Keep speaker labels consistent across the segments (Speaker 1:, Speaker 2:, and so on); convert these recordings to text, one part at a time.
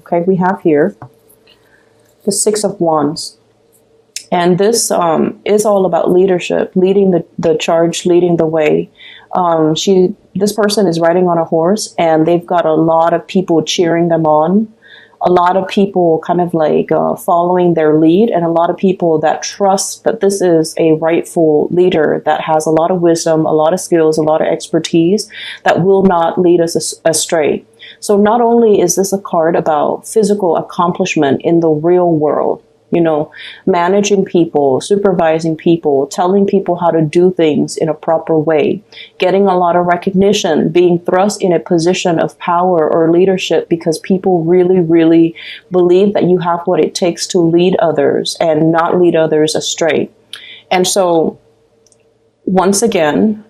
Speaker 1: Okay, we have here the Six of Wands. And this is all about leadership, leading the charge, leading the way. This person is riding on a horse, and they've got a lot of people cheering them on, a lot of people kind of like following their lead, and a lot of people that trust that this is a rightful leader that has a lot of wisdom, a lot of skills, a lot of expertise that will not lead us astray. So not only is this a card about physical accomplishment in the real world, you know, managing people, supervising people, telling people how to do things in a proper way, getting a lot of recognition, being thrust in a position of power or leadership because people really, really believe that you have what it takes to lead others and not lead others astray. And so, once again,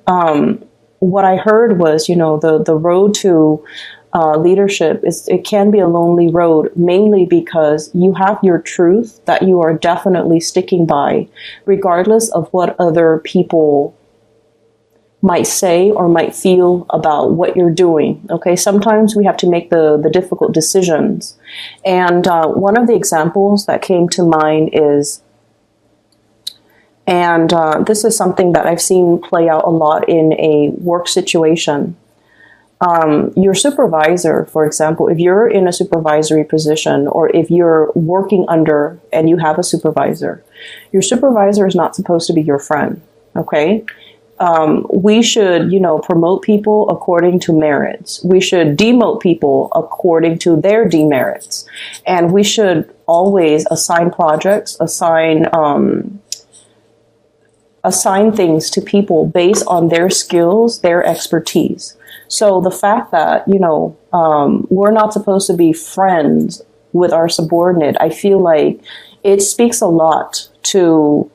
Speaker 1: what I heard was, you know, the road to leadership it can be a lonely road, mainly because you have your truth that you are definitely sticking by, regardless of what other people might say or might feel about what you're doing. Okay, sometimes we have to make the difficult decisions. And one of the examples that came to mind is, and this is something that I've seen play out a lot in a work situation. Your supervisor, for example, if you're in a supervisory position, or if you're working under and you have a supervisor, your supervisor is not supposed to be your friend. Okay. We should, you know, promote people according to merits. We should demote people according to their demerits. And we should always assign projects, assign things to people based on their skills, their expertise. So the fact that, you know, we're not supposed to be friends with our subordinate, I feel like it speaks a lot to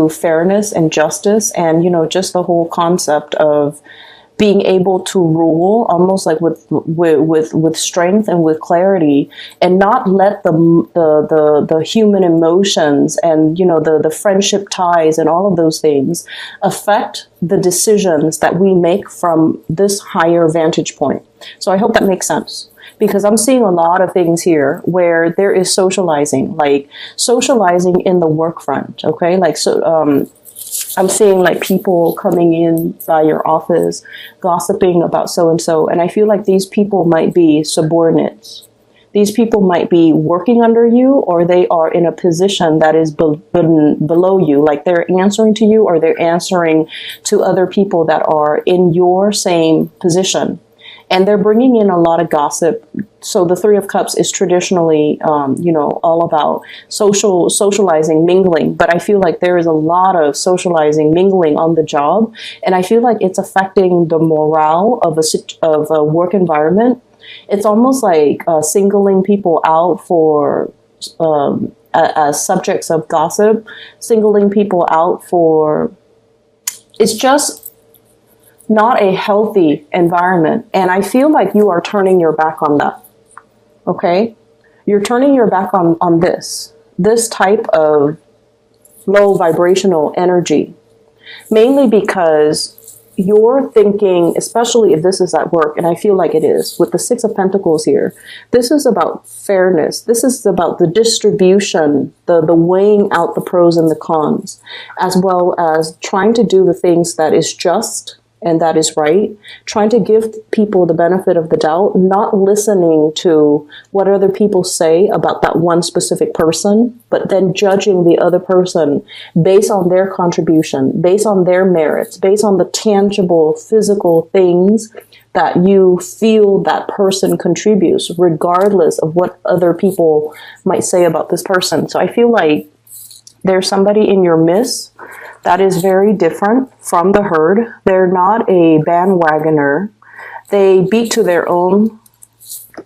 Speaker 1: fairness and justice, and, you know, just the whole concept of being able to rule almost like with strength and with clarity, and not let the human emotions and, you know, the friendship ties and all of those things affect the decisions that we make from this higher vantage point. So I hope that makes sense, because I'm seeing a lot of things here where there is socializing, like socializing in the work front. Okay, like I'm seeing like people coming in by your office, gossiping about so-and-so. And I feel like these people might be subordinates. These people might be working under you, or they are in a position that is below you. Like they're answering to you, or they're answering to other people that are in your same position. And they're bringing in a lot of gossip. So the Three of Cups is traditionally, you know, all about socializing, mingling. But I feel like there is a lot of socializing, mingling on the job. And I feel like it's affecting the morale of a work environment. It's almost like singling people out for as subjects of gossip, singling people out for, it's just not a healthy environment. And I feel like you are turning your back on that. Okay? You're turning your back on this type of low vibrational energy, mainly because you're thinking, especially if this is at work, and I feel like it is, with the Six of Pentacles here, this is about fairness. This is about the distribution, the weighing out the pros and the cons, as well as trying to do the things that is just and that is right, trying to give people the benefit of the doubt, not listening to what other people say about that one specific person, but then judging the other person based on their contribution, based on their merits, based on the tangible physical things that you feel that person contributes, regardless of what other people might say about this person. So I feel like there's somebody in your midst that is very different from the herd. They're not a bandwagoner. They beat to their own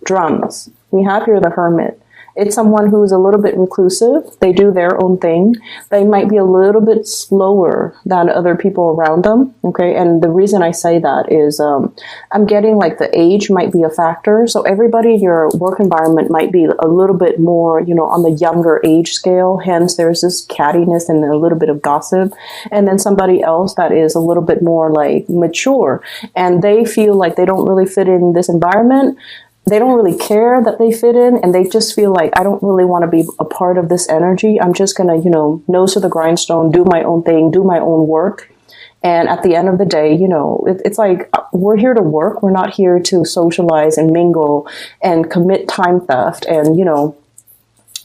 Speaker 1: drums. We have here the Hermit. It's someone who is a little bit reclusive. They do their own thing. They might be a little bit slower than other people around them. Okay. And the reason I say that is I'm getting like the age might be a factor. So everybody in your work environment might be a little bit more, on the younger age scale. Hence, there's this cattiness and a little bit of gossip. And then somebody else that is a little bit more like mature, and they feel like they don't really fit in this environment. They don't really care that they fit in, and they just feel like, I don't really want to be a part of this energy. I'm just going to, nose to the grindstone, do my own thing, do my own work. And at the end of the day, it's like, we're here to work. We're not here to socialize and mingle and commit time theft. And,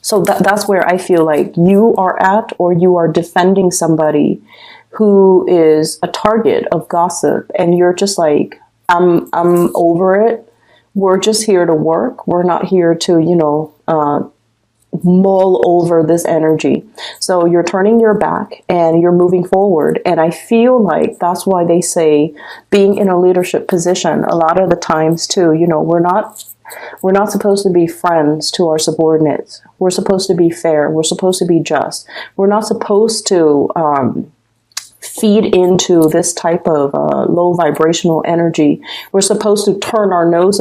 Speaker 1: so that's where I feel like you are at, or you are defending somebody who is a target of gossip, and you're just like, I'm over it. We're just here to work. We're not here to, mull over this energy. So you're turning your back and you're moving forward. And I feel like that's why they say being in a leadership position, a lot of the times too, we're not supposed to be friends to our subordinates. We're supposed to be fair. We're supposed to be just. We're not supposed to feed into this type of low vibrational energy. We're supposed to turn our nose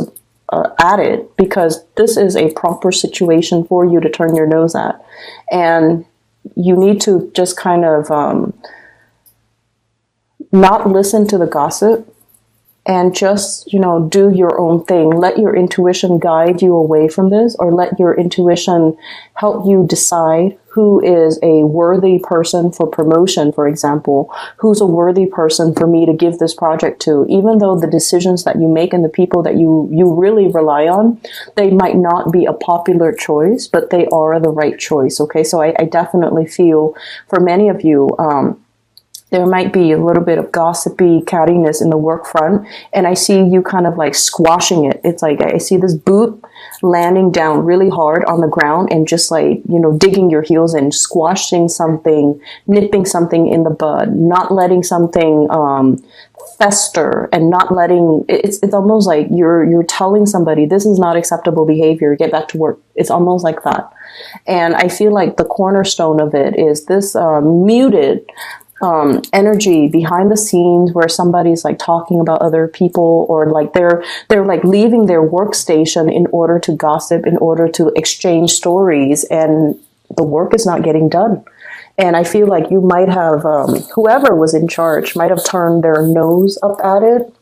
Speaker 1: at it, because this is a proper situation for you to turn your nose at. And you need to just kind of not listen to the gossip, and just, do your own thing. Let your intuition guide you away from this, or let your intuition help you decide who is a worthy person for promotion, for example, who's a worthy person for me to give this project to. Even though the decisions that you make and the people that you really rely on, they might not be a popular choice, but they are the right choice. Okay, so I definitely feel for many of you, there might be a little bit of gossipy cattiness in the work front, and I see you kind of like squashing it. It's like I see this boot landing down really hard on the ground and just like, digging your heels in, squashing something, nipping something in the bud, not letting something fester, and not letting it's almost like you're telling somebody, this is not acceptable behavior, get back to work. It's almost like that. And I feel like the cornerstone of it is this muted energy behind the scenes, where somebody's like talking about other people, or like they're like leaving their workstation in order to gossip, in order to exchange stories, and the work is not getting done. And I feel like you might have, whoever was in charge might have turned their nose up at it.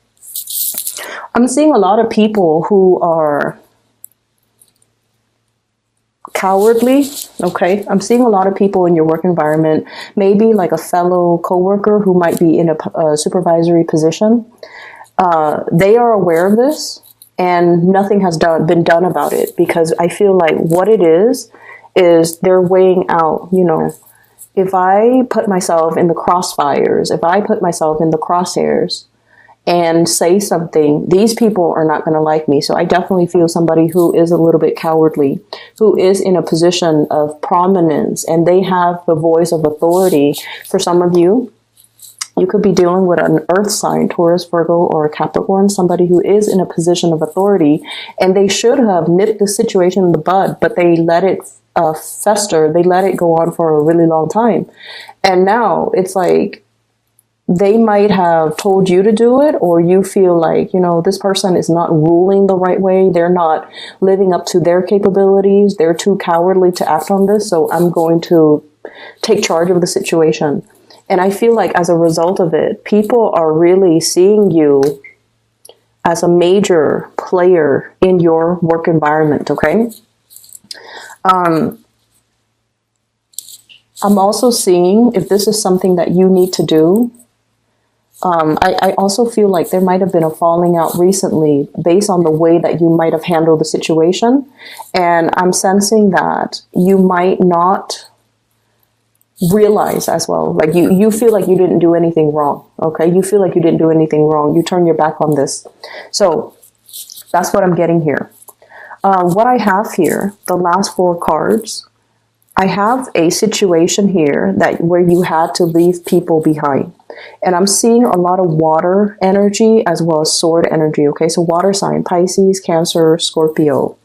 Speaker 1: I'm seeing a lot of people who are cowardly. Okay. I'm seeing a lot of people in your work environment, maybe like a fellow coworker who might be in a supervisory position. They are aware of this, and nothing has been done about it, because I feel like what it is they're weighing out, if I put myself in the crossfires, if I put myself in the crosshairs and say something, these people are not going to like me. So I definitely feel somebody who is a little bit cowardly, who is in a position of prominence, and they have the voice of authority. For some of you, you could be dealing with an earth sign, Taurus, Virgo, or Capricorn, somebody who is in a position of authority, and they should have nipped the situation in the bud, but they let it fester. They let it go on for a really long time. And now it's like, they might have told you to do it, or you feel like, this person is not ruling the right way. They're not living up to their capabilities. They're too cowardly to act on this. So I'm going to take charge of the situation. And I feel like as a result of it, people are really seeing you as a major player in your work environment. Okay. I'm also seeing, if this is something that you need to do, I also feel like there might have been a falling out recently based on the way that you might have handled the situation. And I'm sensing that you might not realize as well. Like you feel like you didn't do anything wrong. Okay. You feel like you didn't do anything wrong. You turn your back on this. So that's what I'm getting here. What I have here, the last 4 cards, I have a situation here where you had to leave people behind. And I'm seeing a lot of water energy as well as sword energy. Okay, so water sign, Pisces, Cancer, Scorpio.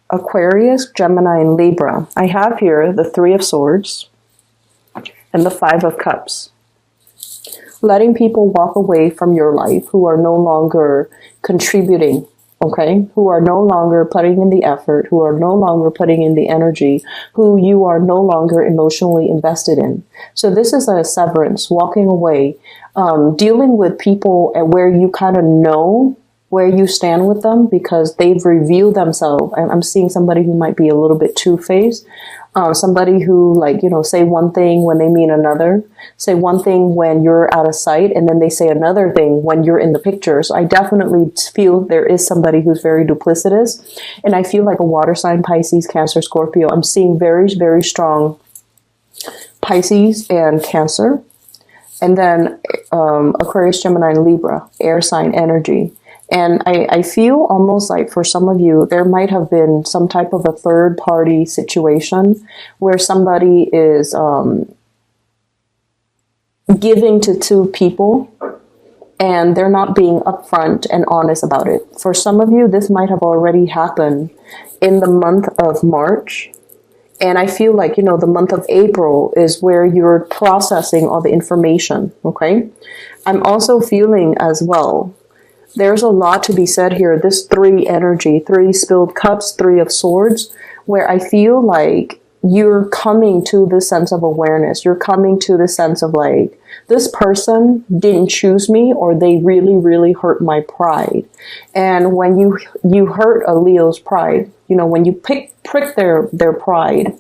Speaker 1: Aquarius, Gemini, and Libra. I have here the Three of Swords and the Five of Cups. Letting people walk away from your life who are no longer contributing, okay? Who are no longer putting in the effort, who are no longer putting in the energy, who you are no longer emotionally invested in. So this is a severance, walking away, dealing with people where you kind of know where you stand with them because they've revealed themselves. I'm seeing somebody who might be a little bit two-faced. Somebody who, like, you know, say one thing when they mean another, say one thing when you're out of sight, and then they say another thing when you're in the picture. So I definitely feel there is somebody who's very duplicitous. And I feel like a water sign, Pisces, Cancer, Scorpio. I'm seeing very, very strong Pisces and Cancer. And then Aquarius, Gemini, and Libra, air sign energy. And I feel almost like for some of you, there might have been some type of a third party situation where somebody is giving to two people and they're not being upfront and honest about it. For some of you, this might have already happened in the month of March. And I feel like, you know, the month of April is where you're processing all the information, okay? I'm also feeling as well, there's a lot to be said here. This three energy, three spilled cups, Three of Swords, where I feel like you're coming to this sense of awareness. You're coming to this sense of like, this person didn't choose me, or they really, really hurt my pride. And when you hurt a Leo's pride, you know, when you prick their pride,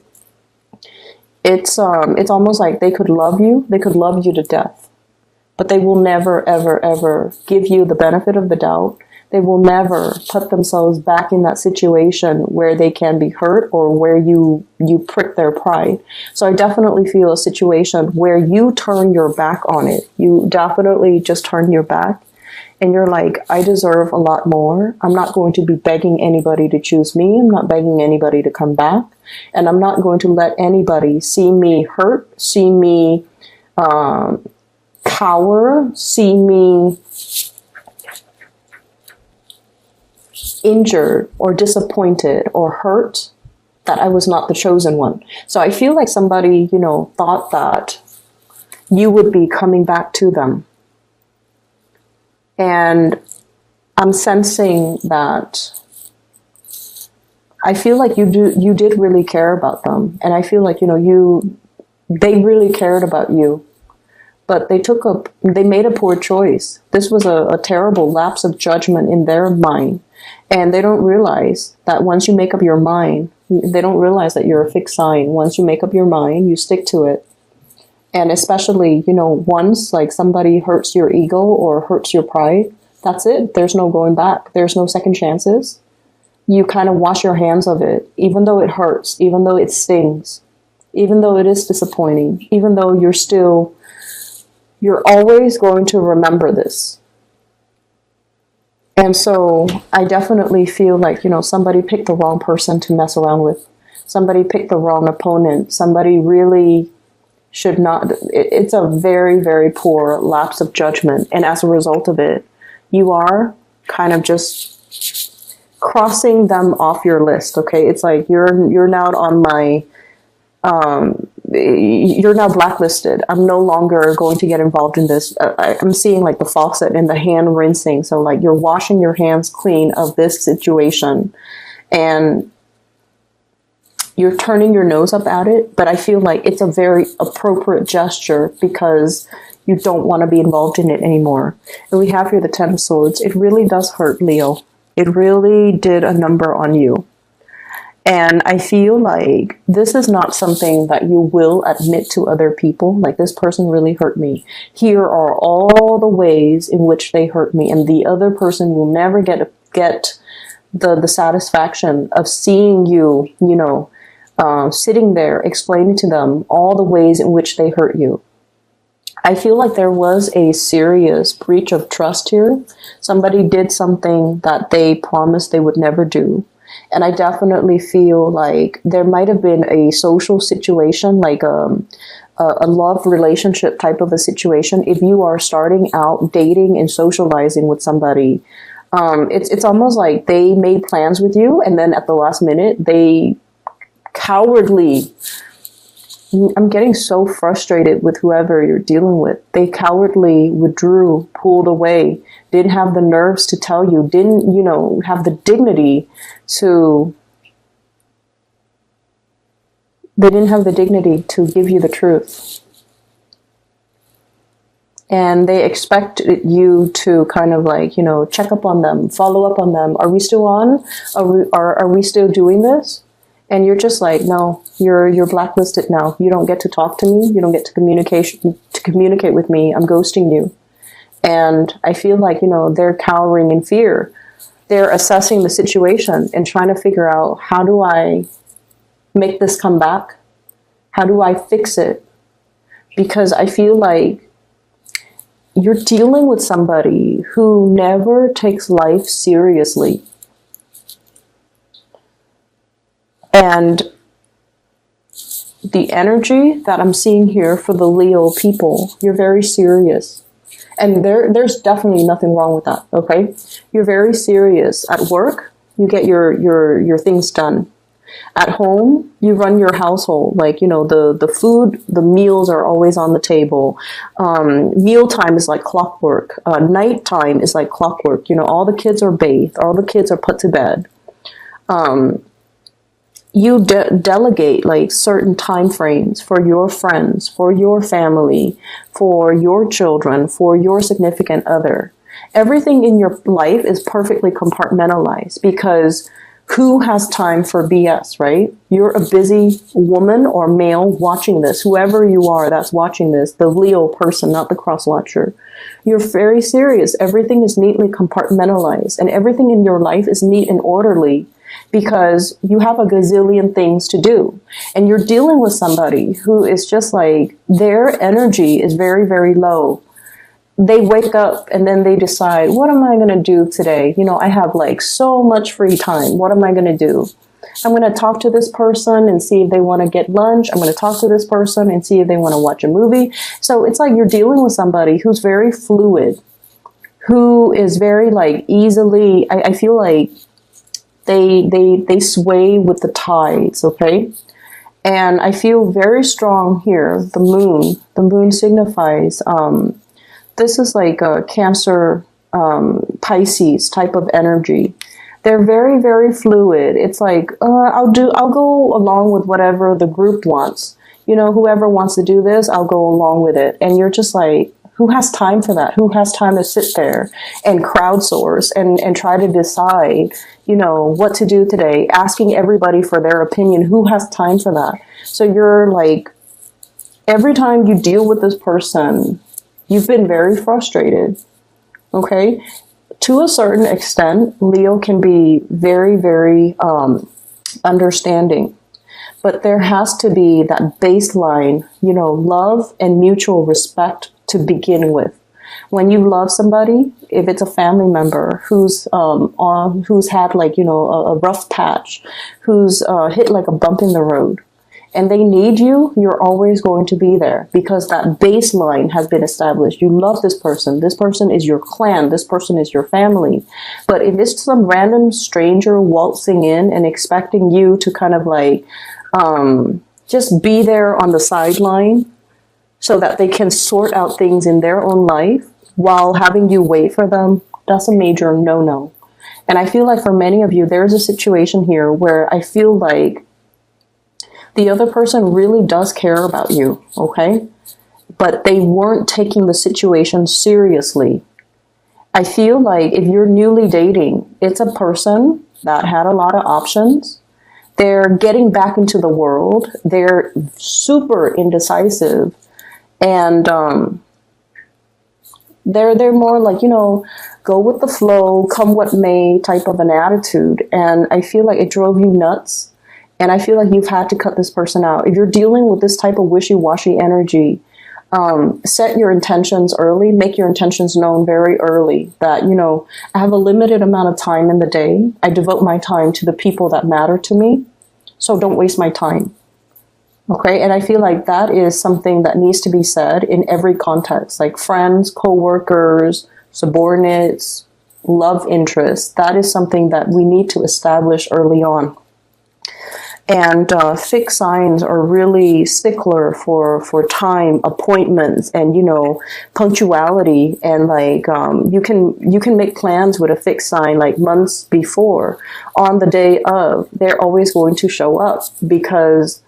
Speaker 1: it's almost like they could love you to death. But they will never, ever, ever give you the benefit of the doubt. They will never put themselves back in that situation where they can be hurt or where you prick their pride. So I definitely feel a situation where you turn your back on it. You definitely just turn your back and you're like, I deserve a lot more. I'm not going to be begging anybody to choose me. I'm not begging anybody to come back. And I'm not going to let anybody see me hurt, see me cower, see me injured or disappointed or hurt, that I was not the chosen one. So I feel like somebody, you know, thought that you would be coming back to them. And I'm sensing that I feel like you did really care about them. And I feel like, you know, they really cared about you. But they made a poor choice. This was a terrible lapse of judgment in their mind. And they don't realize that once you make up your mind, they don't realize that you're a fixed sign. Once you make up your mind, you stick to it. And especially, you know, once like somebody hurts your ego or hurts your pride, that's it. There's no going back. There's no second chances. You kind of wash your hands of it, even though it hurts, even though it stings, even though it is disappointing, even though you're always going to remember this. And so I definitely feel like, you know, somebody picked the wrong person to mess around with. Somebody picked the wrong opponent. Somebody really should not. It's a very, very poor lapse of judgment. And as a result of it, you are kind of just crossing them off your list. Okay. It's like you're now on my, you're now blacklisted. I'm no longer going to get involved in this. I'm seeing like the faucet and the hand rinsing. So like you're washing your hands clean of this situation and you're turning your nose up at it. But I feel like it's a very appropriate gesture because you don't want to be involved in it anymore. And we have here the Ten of Swords. It really does hurt, Leo. It really did a number on you. And I feel like this is not something that you will admit to other people. Like, this person really hurt me. Here are all the ways in which they hurt me. And the other person will never get the satisfaction of seeing you, you know, sitting there explaining to them all the ways in which they hurt you. I feel like there was a serious breach of trust here. Somebody did something that they promised they would never do. And I definitely feel like there might have been a social situation, like a love relationship type of a situation. If you are starting out dating and socializing with somebody, It's almost like they made plans with you, and then at the last minute, they cowardly. I'm getting so frustrated with whoever you're dealing with. They cowardly withdrew, pulled away, didn't have the nerves to tell you, didn't, have the dignity to, they didn't have the dignity to give you the truth. And they expect you to kind of like, check up on them, follow up on them. Are we still on? Are we still doing this? And you're just like, no, you're blacklisted now. You don't get to talk to me. You don't get to communicate with me. I'm ghosting you. And I feel like, they're cowering in fear. They're assessing the situation and trying to figure out, how do I make this come back? How do I fix it? Because I feel like you're dealing with somebody who never takes life seriously. And the energy that I'm seeing here for the Leo people, you're very serious. And there's definitely nothing wrong with that, okay? You're very serious. At work, you get your things done. At home, you run your household. Like, the food, the meals are always on the table. Mealtime is like clockwork. Nighttime is like clockwork. All the kids are bathed. All the kids are put to bed. You delegate like certain time frames for your friends, for your family, for your children, for your significant other. Everything in your life is perfectly compartmentalized, because who has time for BS, right? You're a busy woman or male watching this, whoever you are that's watching this, the Leo person, not the cross watcher. You're very serious. Everything is neatly compartmentalized, and everything in your life is neat and orderly, because you have a gazillion things to do. And you're dealing with somebody who is just like, their energy is very, very low. They wake up and then they decide, what am I going to do today? I have like so much free time. What am I going to do? I'm going to talk to this person and see if they want to get lunch. I'm going to talk to this person and see if they want to watch a movie. So it's like you're dealing with somebody who's very fluid, who is very like easily, I feel like they sway with the tides, okay? And I feel very strong here. The moon signifies, this is like a Cancer, Pisces type of energy. They're very, very fluid. It's like, I'll go along with whatever the group wants. Whoever wants to do this, I'll go along with it. And you're just like, who has time for that? Who has time to sit there and crowdsource and try to decide, what to do today, asking everybody for their opinion? Who has time for that? So you're like, every time you deal with this person, you've been very frustrated, okay? To a certain extent, Leo can be very, very understanding. But there has to be that baseline, love and mutual respect to begin with. When you love somebody, if it's a family member who's had like, a rough patch, who's hit like a bump in the road, and they need you, you're always going to be there, because that baseline has been established. You love this person. This person is your clan. This person is your family. But if it's some random stranger waltzing in and expecting you to kind of like just be there on the sideline so that they can sort out things in their own life while having you wait for them, that's a major no-no. And I feel like for many of you, there's a situation here where I feel like the other person really does care about you, okay? But they weren't taking the situation seriously. I feel like if you're newly dating, it's a person that had a lot of options. They're getting back into the world. They're super indecisive. And they're more like, go with the flow, come what may type of an attitude. And I feel like it drove you nuts. And I feel like you've had to cut this person out. If you're dealing with this type of wishy-washy energy, set your intentions early, make your intentions known very early. That, I have a limited amount of time in the day. I devote my time to the people that matter to me. So don't waste my time. Okay, and I feel like that is something that needs to be said in every context, like friends, co-workers, subordinates, love interest, that is something that we need to establish early on. And fixed signs are really stickler for time, appointments, and punctuality. And like you can make plans with a fixed sign like months before. On the day of, they're always going to show up because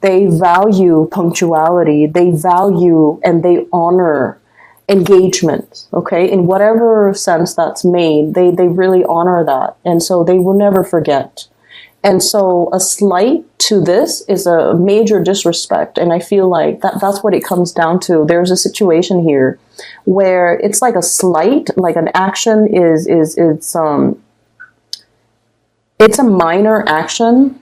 Speaker 1: they value punctuality. They value and they honor engagement. Okay, in whatever sense that's made, they really honor that, and so they will never forget. And so a slight to this is a major disrespect. And I feel like that's what it comes down to. There's a situation here where it's like a slight, like an action it's a minor action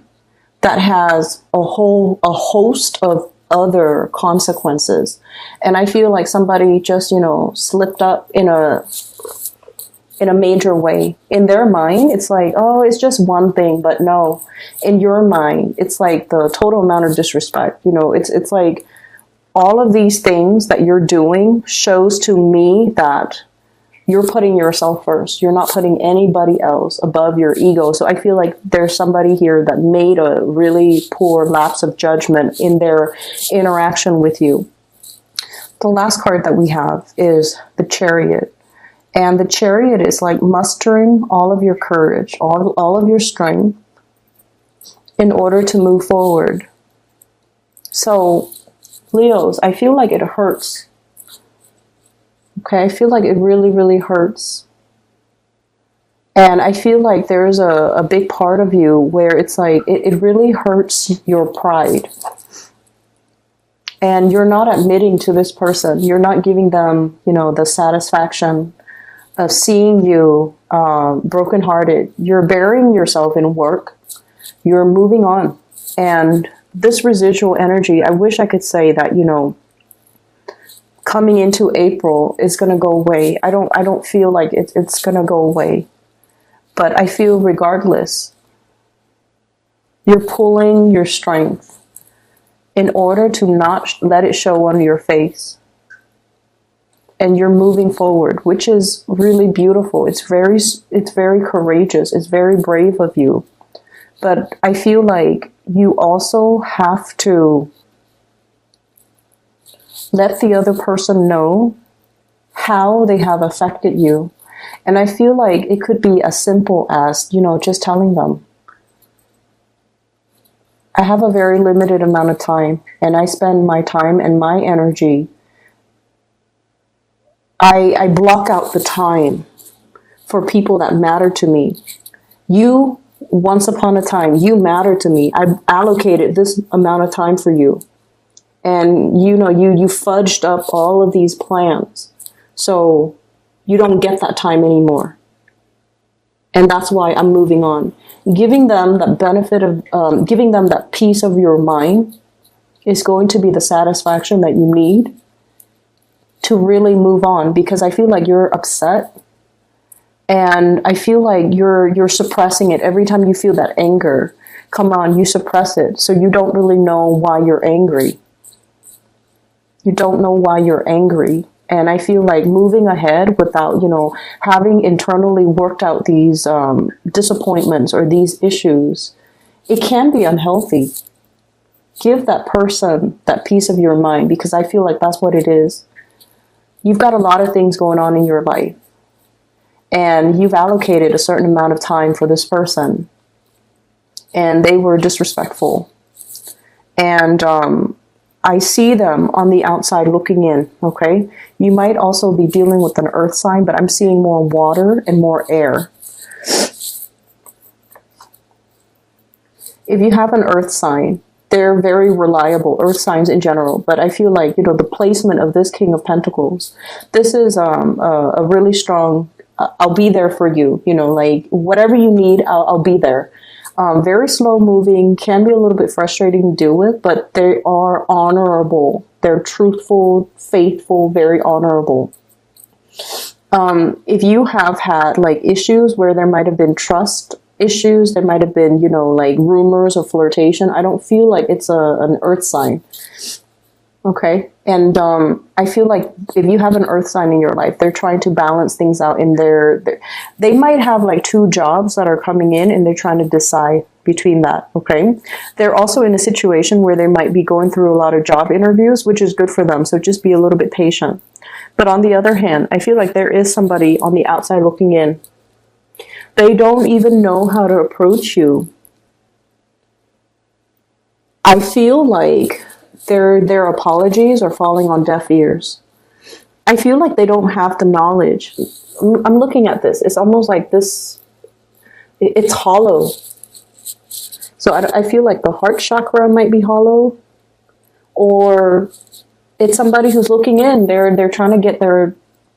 Speaker 1: that has a host of other consequences. And I feel like somebody just, slipped up in a major way. In their mind, it's like, oh, it's just one thing. But no, in your mind, it's like the total amount of disrespect. It's like all of these things that you're doing shows to me that you're putting yourself first. You're not putting anybody else above your ego. So I feel like there's somebody here that made a really poor lapse of judgment in their interaction with you. The last card that we have is the Chariot. And the Chariot is like mustering all of your courage, all of your strength in order to move forward. So, Leos, I feel like it hurts. Okay, I feel like it really, really hurts. And I feel like there's a big part of you where it's like, it really hurts your pride. And you're not admitting to this person. You're not giving them, the satisfaction of seeing you brokenhearted. You're burying yourself in work. You're moving on. And this residual energy, I wish I could say that, coming into April is going to go away. I don't feel like it's going to go away. But I feel regardless, you're pulling your strength in order to not let it show on your face. And you're moving forward, which is really beautiful. It's very courageous. It's very brave of you. But I feel like you also have to let the other person know how they have affected you. And I feel like it could be as simple as, just telling them, I have a very limited amount of time, and I spend my time and my energy. I block out the time for people that matter to me. You, once upon a time, you matter to me. I allocated this amount of time for you. And you fudged up all of these plans. So you don't get that time anymore. And that's why I'm moving on. Giving them the benefit of, giving them that peace of your mind is going to be the satisfaction that you need to really move on, because I feel like you're upset, and I feel like you're suppressing it. Every time you feel that anger come on, you suppress it, so you don't really know why you're angry. You don't know why you're angry. And I feel like moving ahead without, having internally worked out these disappointments or these issues, it can be unhealthy. Give that person that peace of your mind, because I feel like that's what it is. You've got a lot of things going on in your life, and you've allocated a certain amount of time for this person, and they were disrespectful. And I see them on the outside looking in, okay? You might also be dealing with an earth sign, but I'm seeing more water and more air. If you have an earth sign, they're very reliable, earth signs in general. But I feel like, the placement of this King of Pentacles, this is a really strong, I'll be there for you. Like whatever you need, I'll be there. Very slow moving, can be a little bit frustrating to deal with, but they are honorable. They're truthful, faithful, very honorable. If you have had like issues where there might have been trust issues, there might have been, like rumors of flirtation, I don't feel like it's an earth sign. Okay. And I feel like if you have an earth sign in your life, they're trying to balance things out in they might have like two jobs that are coming in and they're trying to decide between that, okay? They're also in a situation where they might be going through a lot of job interviews, which is good for them, so just be a little bit patient. But on the other hand, I feel like there is somebody on the outside looking in. They don't even know how to approach you. I feel like their apologies are falling on deaf ears. I feel like they don't have the knowledge. I'm looking at this. It's almost like this, it's hollow. So I feel like the heart chakra might be hollow, or it's somebody who's looking in. They're trying to get their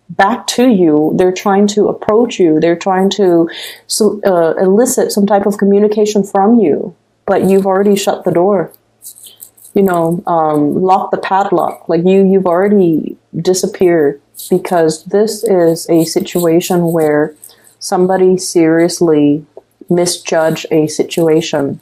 Speaker 1: back to you. They're trying to approach you. They're trying to elicit some type of communication from you, but you've already shut the door. Lock the padlock. Like you've already disappeared, because this is a situation where somebody seriously misjudged a situation.